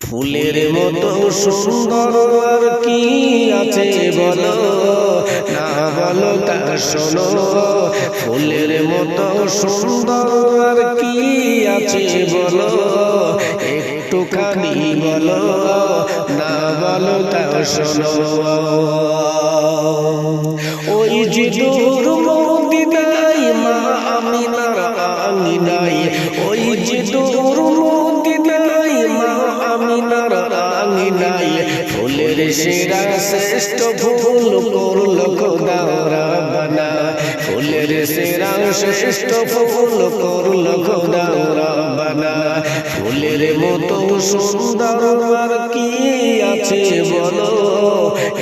ফুলের মতো সুন্দর আর কি আছে বলো, না বলো তা শোনো। ফুলের মতো সুন্দর আর কি আছে বলো, একটুখানি বলো, না বলো তা শোনো। ওই যে দূর মদিনায় মা আমিনার আঙিনায়, ওই যে দূর মদিনায় মা আমিনার আঙিনায়, ফুলের সেরা শ্রেষ্ঠ ফুল করলো খোদা রাব্বানা। ফুলের সেরা শ্রেষ্ঠ ফুল করলো খোদা রাব্বানা। ফুলের মতো সুন্দর আর কি আছে বলো,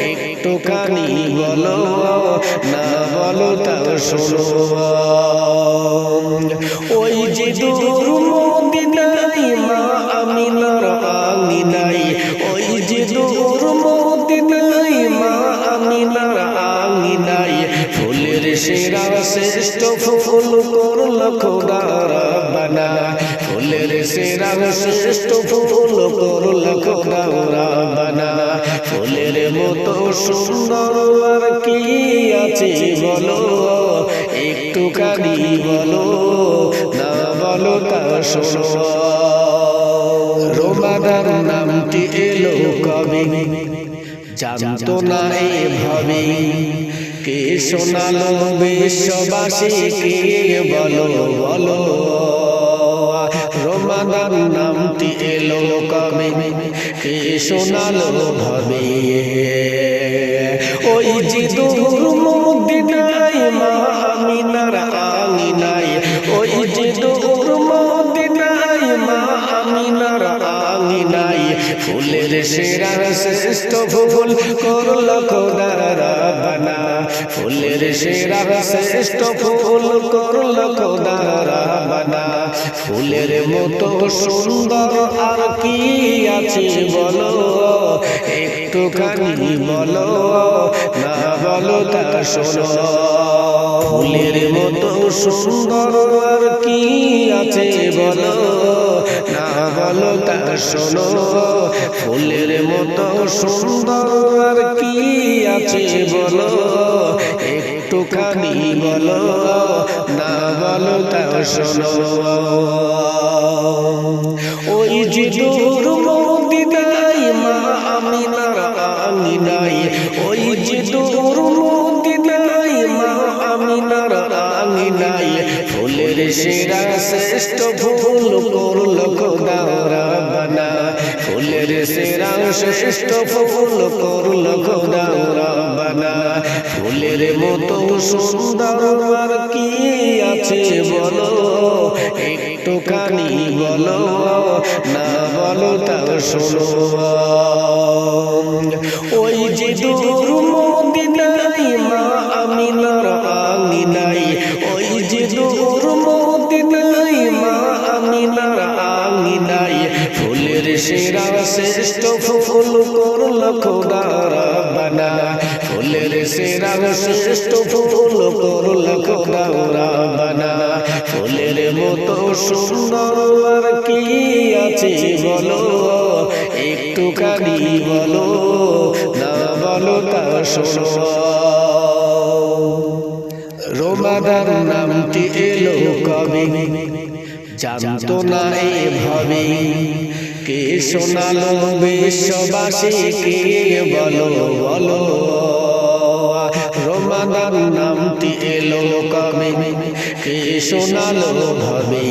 একটুখানি বলো, না বলো তা শোনো। ওই যে দূর মদিনায় মা আমিনার আঙিনায়, ওই যে দূর মদিনায় মা আমিনার আঙিনায়, ফুলের সেরা শ্রেষ্ঠ ফুল করলো খোদা রাব্বানা। ফুলের সেরা শ্রেষ্ঠ ফুল করলো খোদা রাব্বানা। ফুলের মতো সুন্দর আর কি আছে বলো, একটুখানি বলো, না বলো তা শোনো। রমাদান নামটি এলো কবে, জানতো না এভাবে, কে শোনালো বিশ্ববাসী, কে বলো বলো। রমাদান নামটি এলো কবে, কে শোনালো ভাবে। ওই যে দূর মদিনায় মা আমিনার আঙিনায়, ওই যে দূর মদিনায় মা আমিনার আঙিনায়, ফুলের সেরা শ্রেষ্ঠ ফুল করলো খোদা রাব্বানা। ফুলের সেরা শ্রেষ্ঠ ফুল করলো খোদা রাব্বানা। ফুলের মতো সুন্দর আর কি আছে বলো, একটুখানি বলো, না বলো তা শোনো। ফুলের মতো সুন্দর আর কি আছে বলো, না বলো তা শোনো। ফুলের মতো সুন্দর আর কি আছে বলো, একটুখানি বলো, না বলো তা শোনো। ওই যে দূর মদিনায় মা আমিনার আঙিনায়, ওই যে দূর মদিনায় মা আমিনার আঙিনায়, ফুলের সেরা শ্রেষ্ঠ ফুল করলো খোদা রাব্বানা। ফুলের সেরা শ্রেষ্ঠ ফুল করলো খোদা রাব্বানা। ফুলের মতো সুন্দর আর কি আছে বলো, একটুখানি বলো, না বলো তা শোনো। ওই যে দূর মদিনায় মা আমিনার আঙিনায়, ওই যে দূর মদিনায় মা আমিনার আঙিনায়, ফুলের সেরা শ্রেষ্ঠ ফুল করলো খোদা রাব্বানা। ফুলের সেরা শ্রেষ্ঠ ফুল করলো খোদা রাব্বানা। ফুলের মতো সুন্দর আর কি আছে বলো, একটুখানি বলো, না বলো তা শোনো। রমাদান নামটি এলো কবে, জানতো না এভাবে, কে শোনালো বিশ্ববাসী, কে বলো বলো। রমাদান নামটি এলো কবে, কে শোনালো ভাবে।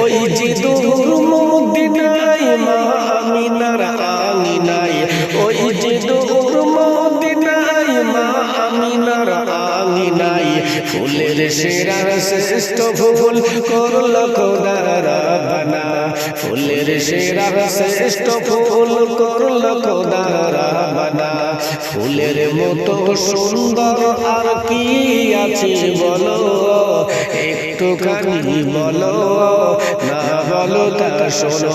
ওই যে দূর মদিনায় মা আমিনার আঙিনায়, ওই যে দূর মদিনায় মা আমিনার আঙিনায়, ফুলের সেরা শ্রেষ্ঠ ফুল করলো খোদা রাব্বানা। ফুলের সেরা শ্রেষ্ঠ ফুল করলো খোদা রাব্বানা। ফুলের মতো সুন্দর আর কি আছে বলো, একটুখানি বলো, না বলো তা শোনো।